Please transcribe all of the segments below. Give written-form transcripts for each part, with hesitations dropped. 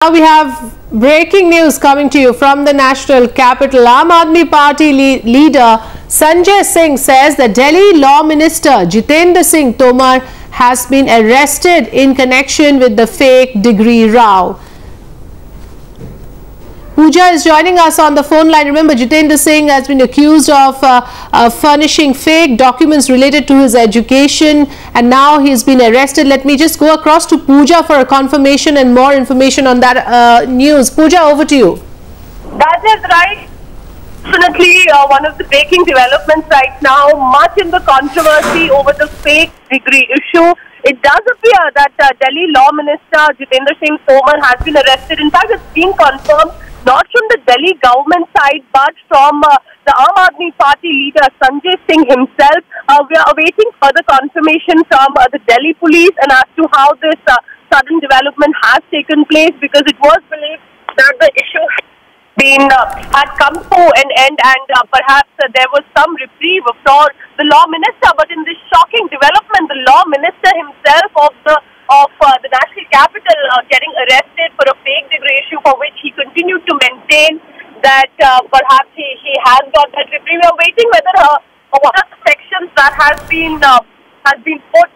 Now we have breaking news coming to you from the national capital. Aam Aadmi Party leader Sanjay Singh says that Delhi Law Minister Jitendra Singh Tomar has been arrested in connection with the fake degree row. Pooja is joining us on the phone line. Remember, Jitendra Singh has been accused of furnishing fake documents related to his education, and now he's been arrested. Let me just go across to Pooja for a confirmation and more information on that news. Pooja, over to you. That is right. Definitely one of the breaking developments right now, much in the controversy over the fake degree issue. It does appear that Delhi Law Minister Jitendra Singh Tomar has been arrested. In fact, it's been confirmed not from the Delhi government side, but from the Aam Aadmi Party leader Sanjay Singh himself. We are awaiting further confirmation from the Delhi police and as to how this sudden development has taken place, because it was believed that the issue had come to an end and perhaps there was some reprieve for the law minister. But in this shocking development, the law minister himself of the national capital getting arrested for a fake degree issue, for which he continued to maintain that perhaps he has got that reprieve. We are waiting whether one of the sections that has been put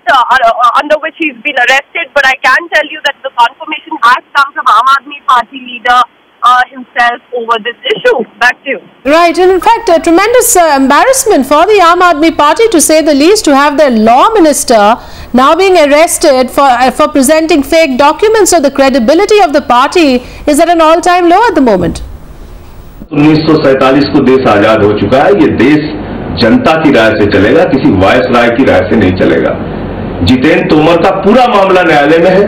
under which he's been arrested. But I can tell you that the confirmation has come from Aam Aadmi Party leader himself over this issue. Back to you. Right, and in fact, a tremendous embarrassment for the Aam Aadmi Party, to say the least, to have their law minister now being arrested for presenting fake documents. So the credibility of the party is at an all-time low at the moment. 1947 को देश आजाद हो चुका है। ये देश जनता की राय से चलेगा, किसी वायस राय की राय से नहीं चलेगा। जितेंद्र तोमर का पूरा मामला न्यायालय में है।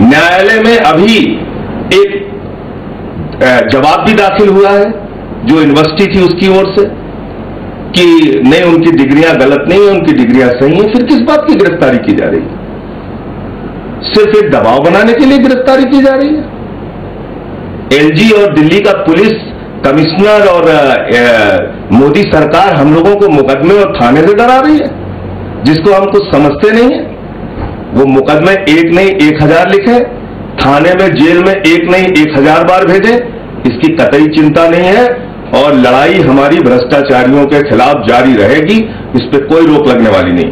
न्यायालय में अभी एक जवाब भी दाखिल हुआ है जो यूनिवर्सिटी थी उसकी ओर से कि नहीं, उनकी डिग्रियां गलत नहीं है, उनकी डिग्रियां सही हैं। फिर किस बात की गिरफ्तारी की जा रही है? सिर्फ एक दबाव बनाने के लिए गिरफ्तारी की जा रही है। एलजी और दिल्ली का पुलिस कमिश्नर और मोदी सरकार हम लोगों को मुकदमे और थाने से डरा रही है, जिसको हम कुछ समझते नहीं है। वो मुकदमे एक नहीं 1000 लिखे, थाने में जेल में एक नहीं 1000 बार भेजे, इसकी कतई चिंता नहीं है। और लड़ाई हमारी भ्रष्टाचारियों के खिलाफ जारी रहेगी, इस पे कोई रोक लगने वाली नहीं।